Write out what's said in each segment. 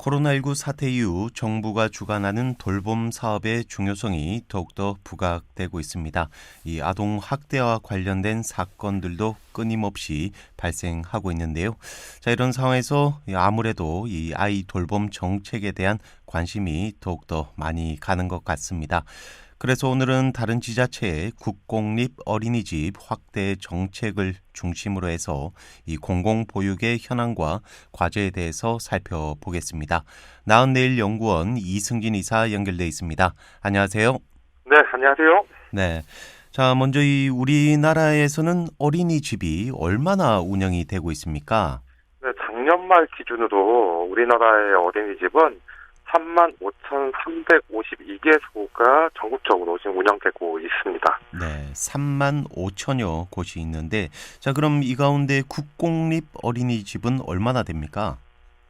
코로나19 사태 이후 정부가 주관하는 돌봄 사업의 중요성이 더욱더 부각되고 있습니다. 이 아동 학대와 관련된 사건들도 끊임없이 발생하고 있는데요. 자, 이런 상황에서 아무래도 이 아이 돌봄 정책에 대한 관심이 더욱더 많이 가는 것 같습니다. 그래서 오늘은 다른 지자체의 국공립 어린이집 확대 정책을 중심으로 해서 이 공공보육의 현황과 과제에 대해서 살펴보겠습니다. 나은내일 연구원 이승진 이사 연결돼 있습니다. 안녕하세요. 네, 안녕하세요. 네. 자, 먼저 이 우리나라에서는 어린이집이 얼마나 운영이 되고 있습니까? 네, 작년 말 기준으로 우리나라의 어린이집은 35,352개소가 전국적으로 지금 운영되고 있습니다. 네, 3만 5천여 곳이 있는데, 자, 그럼 이 가운데 국공립 어린이집은 얼마나 됩니까?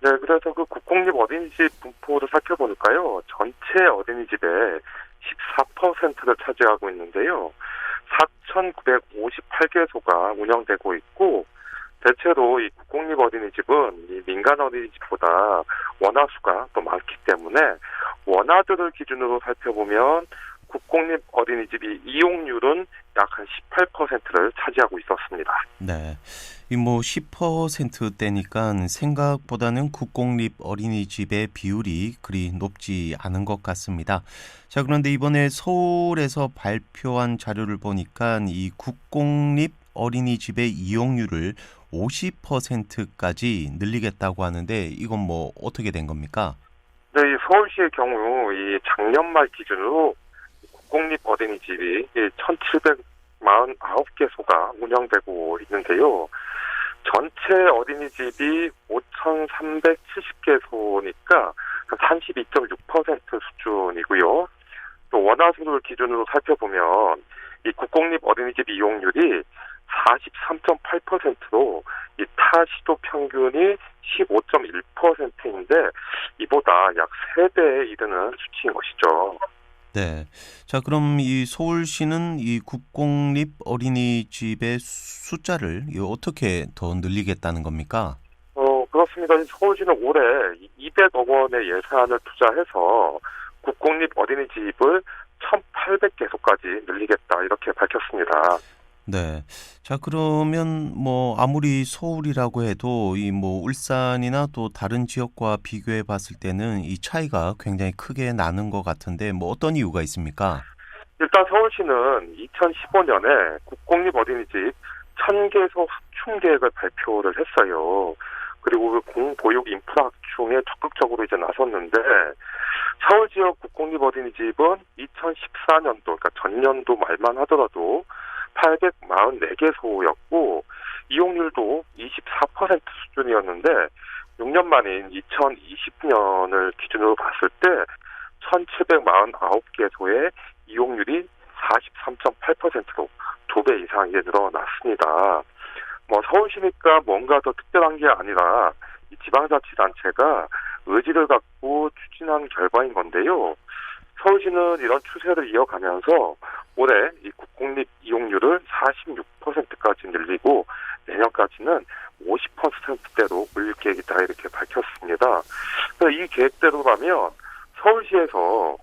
네, 그래서 그 국공립 어린이집 분포를 살펴보니까요, 전체 어린이집의 14%를 차지하고 있는데요. 4,958개소가 운영되고 있고, 대체로 이 국공립 어린이집은 이 민간 어린이집보다 원화 수가 또 많기 때문에 원화들을 기준으로 살펴보면 국공립 어린이집이 이용률은 약 한 18%를 차지하고 있었습니다. 네, 이 뭐 10%대니까 생각보다는 국공립 어린이집의 비율이 그리 높지 않은 것 같습니다. 자, 그런데 이번에 서울에서 발표한 자료를 보니까 이 국공립 어린이집의 이용률을 50%까지 늘리겠다고 하는데 이건 뭐 어떻게 된 겁니까? 네, 이 서울시의 경우 이 작년 말 기준으로 국공립 어린이집이 1,749개소가 운영되고 있는데요. 전체 어린이집이 5,370개소니까 한 32.6% 수준이고요. 또 원화수를 기준으로 살펴보면 이 국공립 어린이집 이용률이 43.8%로 이 타 시도 평균이 15.1%인데 이보다 약 3배에 이르는 수치인 것이죠. 네. 자, 그럼 이 서울시는 이 국공립 어린이집의 숫자를 어떻게 더 늘리겠다는 겁니까? 그렇습니다. 서울시는 올해 200억 원의 예산을 투자해서 국공립 어린이집을 1,800개소까지 늘리겠다 이렇게 밝혔습니다. 네. 자, 그러면 뭐 아무리 서울이라고 해도 이 뭐 울산이나 또 다른 지역과 비교해 봤을 때는 이 차이가 굉장히 크게 나는 것 같은데 뭐 어떤 이유가 있습니까? 일단 서울시는 2015년에 국공립 어린이집 1,000개소 확충 계획을 발표를 했어요. 그리고 그 공보육 인프라 확충에 적극적으로 이제 나섰는데 서울 지역 국공립 어린이집은 2014년도 그러니까 전년도 말만 하더라도 844개소였고 이용률도 24% 수준이었는데 6년 만인 2020년을 기준으로 봤을 때 1,749개소의 이용률이 43.8%로 2배 이상 이제 늘어났습니다. 뭐 서울시니까 뭔가 더 특별한 게 아니라 이 지방자치단체가 의지를 갖고 추진한 결과인 건데요. 서울시는 이런 추세를 이어가면서 올해 이 국공립 이용률을 46%까지 늘리고 내년까지는 50%대로 올릴 계획이다 이렇게 밝혔습니다. 이 계획대로라면 서울시에서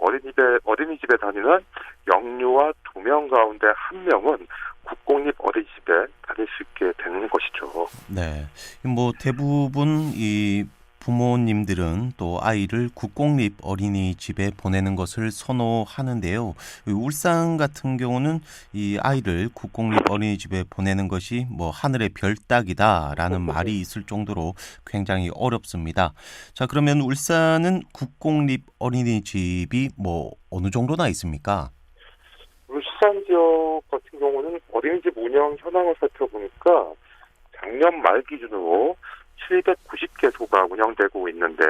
어린이집에 다니는 영유아 2명 가운데 1명은 국공립 어린이집에 다닐 수 있게 되는 것이죠. 네. 뭐 대부분 이 부모님들은 또 아이를 국공립 어린이집에 보내는 것을 선호하는데요. 울산 같은 경우는 이 아이를 국공립 어린이집에 보내는 것이 뭐 하늘의 별 따기다라는 말이 있을 정도로 굉장히 어렵습니다. 자, 그러면 울산은 국공립 어린이집이 뭐 어느 정도나 있습니까? 울산 지역 같은 경우는 어린이집 운영 현황을 살펴보니까 작년 말 기준으로 790개소가 운영되고 있는데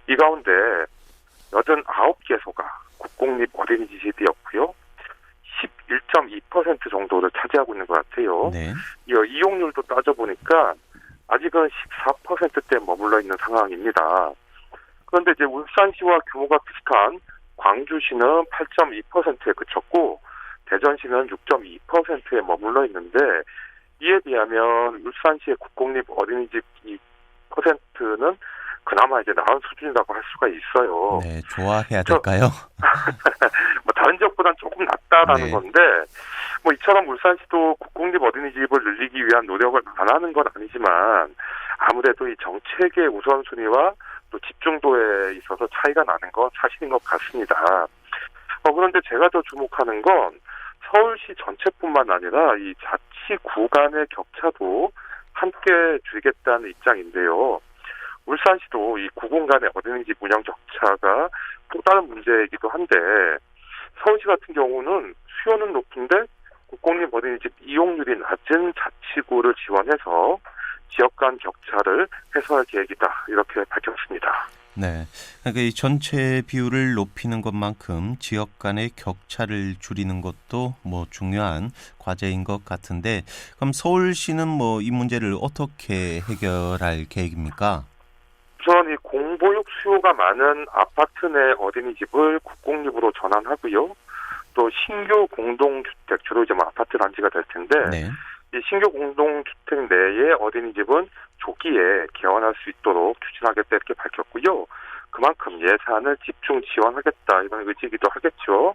이 가운데 89개소가 국공립 어린이집이었고요. 11.2% 정도를 차지하고 있는 것 같아요. 네. 이용률도 따져보니까 아직은 14%대에 머물러 있는 상황입니다. 그런데 이제 울산시와 규모가 비슷한 광주시는 8.2%에 그쳤고 대전시는 6.2%에 머물러 있는데 이에 비하면 울산시의 국공립 어린이집 이 퍼센트는 그나마 이제 나은 수준이라고 할 수가 있어요. 네, 좋아해야 될까요? 뭐 다른 지역보다는 조금 낫다라는 네. 건데, 뭐 이처럼 울산시도 국공립 어린이집을 늘리기 위한 노력을 안 하는 건 아니지만 아무래도 이 정책의 우선순위와 또 집중도에 있어서 차이가 나는 건 사실인 것 같습니다. 그런데 제가 더 주목하는 건 서울시 전체뿐만 아니라 이 자치구 간의 격차도 함께 줄이겠다는 입장인데요. 울산시도 이 구공 간의 어린이집 운영 격차가 또 다른 문제이기도 한데, 서울시 같은 경우는 수요는 높은데 국공립 어린이집 이용률이 낮은 자치구를 지원해서 지역 간 격차를 해소할 계획이다, 이렇게 밝혔습니다. 네. 그러니까 이 전체 비율을 높이는 것만큼 지역 간의 격차를 줄이는 것도 뭐 중요한 과제인 것 같은데, 그럼 서울시는 뭐 이 문제를 어떻게 해결할 계획입니까? 우선 이 공보육 수요가 많은 아파트 내 어린이집을 국공립으로 전환하고요. 또 신규 공동주택, 주로 이제 뭐 아파트 단지가 될 텐데, 네. 이 신규 공동주택 내의 어린이집은 조기에 개원할 수 있도록 추진하겠다, 이렇게 밝혔고요. 그만큼 예산을 집중 지원하겠다, 이런 의지이기도 하겠죠.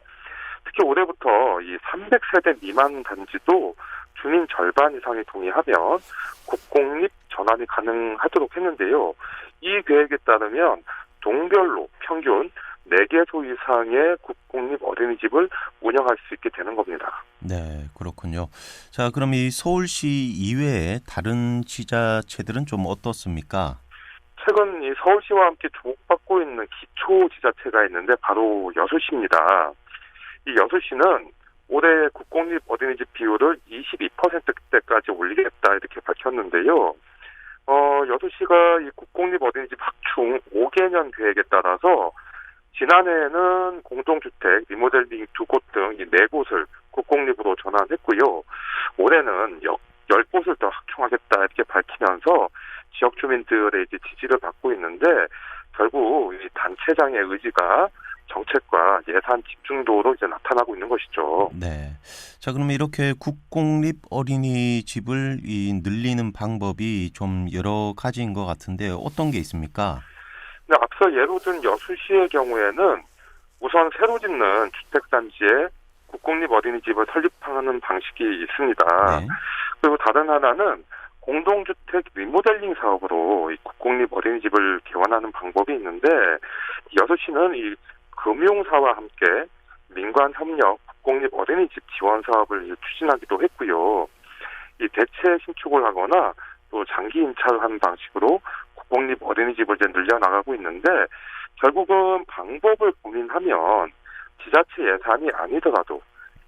특히 올해부터 이 300세대 미만 단지도 주민 절반 이상이 동의하면 국공립 전환이 가능하도록 했는데요. 이 계획에 따르면 동별로 평균 4개소 이상의 국공립 어린이집을 운영할 수 있게 되는 겁니다. 네, 그렇군요. 자, 그럼 이 서울시 이외에 다른 지자체들은 좀 어떻습니까? 최근 이 서울시와 함께 주목받고 있는 기초 지자체가 있는데 바로 여수시입니다. 이 여수시는 올해 국공립 어린이집 비율을 22%대까지 올리겠다, 이렇게 밝혔는데요. 여수시가 이 국공립 어린이집 확충 5개년 계획에 따라서 지난해에는 공동주택, 리모델링 2곳 등 이 4곳을 국공립으로 전환했고요. 올해는 10곳을 더 확충하겠다, 이렇게 밝히면서 지역 주민들의 이제 지지를 받고 있는데, 결국 이 단체장의 의지가 정책과 예산 집중도로 이제 나타나고 있는 것이죠. 네. 자, 그러면 이렇게 국공립 어린이집을 늘리는 방법이 좀 여러 가지인 것 같은데 어떤 게 있습니까? 근데 앞서 예로 든 여수시의 경우에는 우선 새로 짓는 주택단지에 국공립 어린이집을 설립하는 방식이 있습니다. 네. 그리고 다른 하나는 공동주택 리모델링 사업으로 이 국공립 어린이집을 개원하는 방법이 있는데, 여수시는 이 금융사와 함께 민관 협력 국공립 어린이집 지원 사업을 추진하기도 했고요. 이 대체 신축을 하거나 또 장기 임차한 방식으로 국공립 어린이집을 이제 늘려나가고 있는데, 결국은 방법을 고민하면 지자체 예산이 아니더라도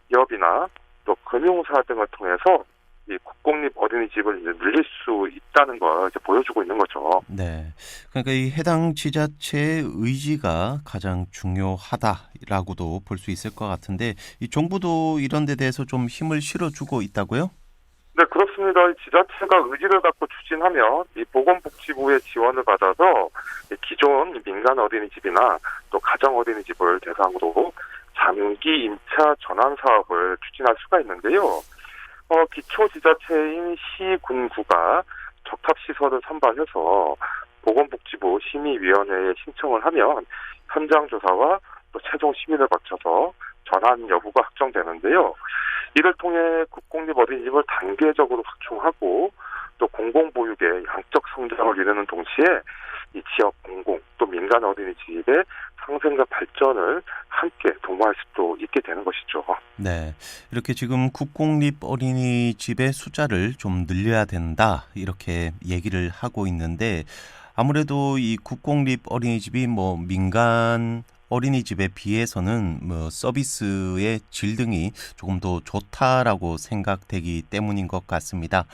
기업이나 또 금융사 등을 통해서 이 국공립 어린이집을 이제 늘릴 수 있다는 걸 이제 보여주고 있는 거죠. 네. 그러니까 이 해당 지자체의 의지가 가장 중요하다라고도 볼 수 있을 것 같은데, 이 정부도 이런 데 대해서 좀 힘을 실어주고 있다고요? 네, 그렇습니다. 이 지자체가 의지를 갖고 추진하면 이 보건복지부의 지원을 받아서 이 기존 민간 어린이집이나 또 가정 어린이집을 대상으로 장기 임차 전환 사업을 추진할 수가 있는데요. 기초 지자체인 시, 군구가 적합 시설을 선발해서 보건복지부 심의위원회에 신청을 하면 현장 조사와 또 최종 심의를 거쳐서 전환 여부가 확정되는데요. 이를 통해 국공립 어린이집을 단계적으로 확충하고 또 공공보육의 양적 성장을 이루는 동시에 이 지역 공공 또 민간 어린이집의 상생과 발전을 함께 도모할 수도 있게 되는 것이죠. 네. 이렇게 지금 국공립 어린이집의 숫자를 좀 늘려야 된다, 이렇게 얘기를 하고 있는데, 아무래도 이 국공립 어린이집이 뭐 민간 어린이집에 비해서는 뭐 서비스의 질 등이 조금 더 좋다라고 생각되기 때문인 것 같습니다.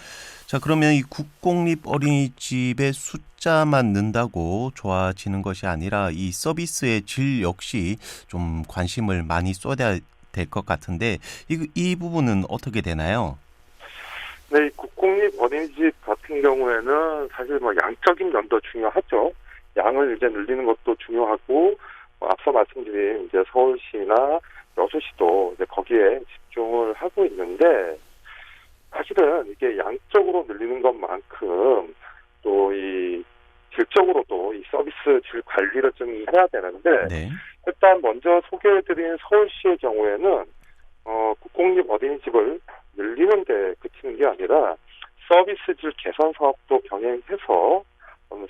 자, 그러면 이 국공립 어린이집의 숫자만 는다고 좋아지는 것이 아니라 이 서비스의 질 역시 좀 관심을 많이 쏟아야 될 것 같은데, 이 부분은 어떻게 되나요? 네, 이 국공립 어린이집 같은 경우에는 사실 뭐 양적인 면도 중요하죠. 양을 이제 늘리는 것도 중요하고, 앞서 말씀드린 이제 서울시나 여수시도 이제 거기에 집중을 하고 있는데, 사실은 이게 양적으로 늘리는 것만큼 또 이 질적으로도 이 서비스 질 관리를 좀 해야 되는데 네. 일단 먼저 소개해드린 서울시의 경우에는 국공립 어린이집을 늘리는 데 그치는 게 아니라 서비스 질 개선 사업도 병행해서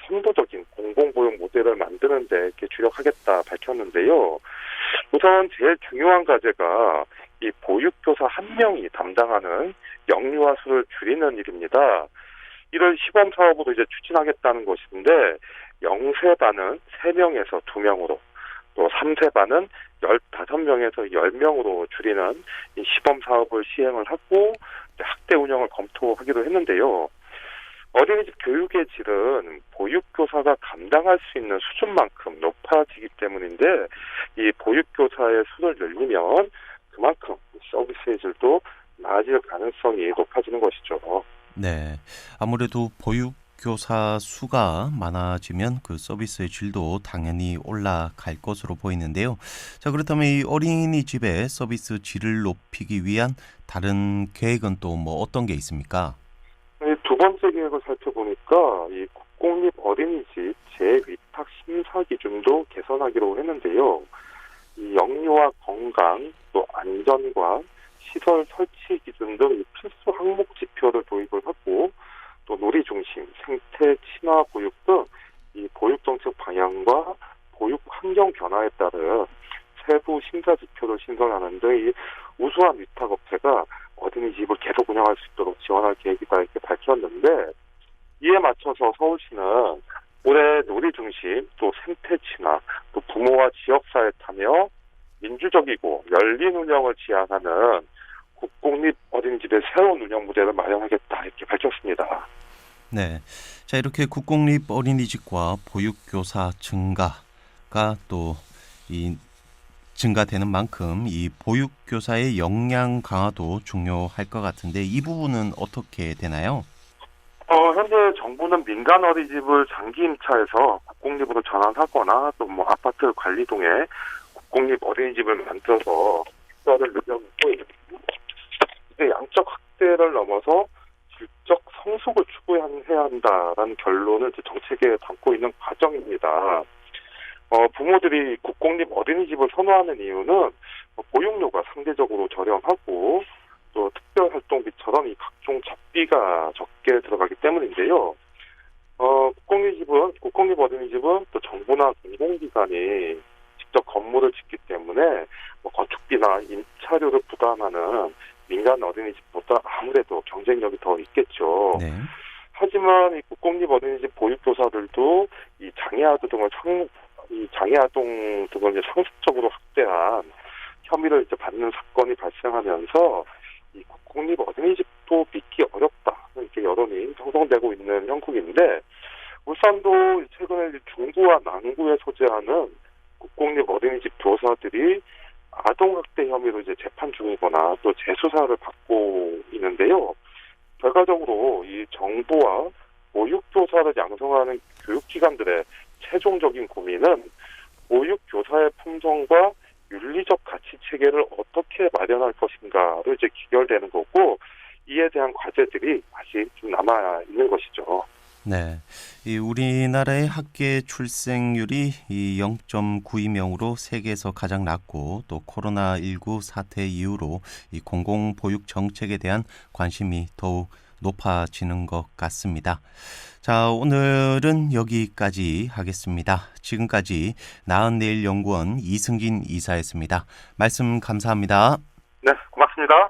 선도적인 공공보육 모델을 만드는 데 이렇게 주력하겠다 밝혔는데요. 우선 제일 중요한 과제가 이 보육교사 한 명이 담당하는 영유아 수를 줄이는 일입니다. 이를 시범 사업으로 이제 추진하겠다는 것인데 0세반은 3명에서 2명으로 또 3세반은 15명에서 10명으로 줄이는 이 시범 사업을 시행을 하고 학대 운영을 검토하기로 했는데요. 어린이집 교육의 질은 보육교사가 감당할 수 있는 수준만큼 높아지기 때문인데 이 보육교사의 수를 늘리면 그만큼 서비스의 질도 나아질 가능성이 높아지는 것이죠. 네. 아무래도 보육교사 수가 많아지면 그 서비스의 질도 당연히 올라갈 것으로 보이는데요. 자, 그렇다면 이 어린이집의 서비스 질을 높이기 위한 다른 계획은 또 뭐 어떤 게 있습니까? 두 번째 계획을 살펴보니까 이 국공립 어린이집 재위탁 심사 기준도 개선하기로 했는데요. 이 영유아 건강, 또 안전과 시설 설치 기준 등 이 필수 항목 지표를 도입을 하고 또 놀이 중심, 생태 친화 보육 등 이 보육 정책 방향과 보육 환경 변화에 따른 세부 심사 지표를 신설하는 등 이 우수한 위탁 업체가 어린이집을 계속 운영할 수 있도록 지원할 계획이다 이렇게 밝혔는데 이에 맞춰서 서울시는 올해 놀이 중심, 또 생태 친화, 또 부모와 지역사회 참여, 민주적이고 열린 운영을 지향하는 국공립 어린이집의 새로운 운영 모델을 마련하겠다 이렇게 밝혔습니다. 네. 자, 이렇게 국공립 어린이집과 보육교사 증가가 또 이 증가되는 만큼 이 보육교사의 역량 강화도 중요할 것 같은데 이 부분은 어떻게 되나요? 현재 정부는 민간 어린이집을 장기 임차해서 국공립으로 전환하거나 또 뭐 아파트 관리동에 국공립 어린이집을 만들어서 식사를 늘려놓고 이제 양적 확대를 넘어서 질적 성숙을 추구해야 한다라는 결론을 이제 정책에 담고 있는 과정입니다. 부모들이 국공립 어린이집을 선호하는 이유는 보육료가 상대적으로 저렴하고 또 특별활동비처럼 이 각종 잡비가 적게 들어가기 때문인데요. 국공립 어린이집은 또 정부나 공공기관이 직접 건물을 짓기 때문에 건축비나 임차료를 부담하는 민간 어린이집보다 아무래도 경쟁력이 더 있겠죠. 네. 하지만 이 국공립 어린이집 보육교사들도 이 장애아동 등을 이제 상습적으로 학대한 혐의를 이제 받는 사건이 발생하면서 이 국공립 어린이집도 믿기 어렵다 이렇게 여론이 형성되고 있는 형국인데 울산도 최근에 중구와 남구에 소재하는 국공립 어린이집 교사들이 아동학대 혐의로 이제 재판 중이거나 또 재수사를 받고 있는데요. 결과적으로 이 정부와 보육교사를 양성하는 교육기관들의 최종적인 고민은 보육교사의 품성과 윤리적 가치 체계를 어떻게 마련할 것인가로 이제 기결되는 거고 이에 대한 과제들이 아직 좀 남아 있는 것이죠. 네. 이 우리나라의 학계 출생률이 이 0.92명으로 세계에서 가장 낮고 또 코로나19 사태 이후로 이 공공보육 정책에 대한 관심이 더욱 높아지는 것 같습니다. 자, 오늘은 여기까지 하겠습니다. 지금까지 나은내일 연구원 이승진 이사였습니다. 말씀 감사합니다. 네, 고맙습니다.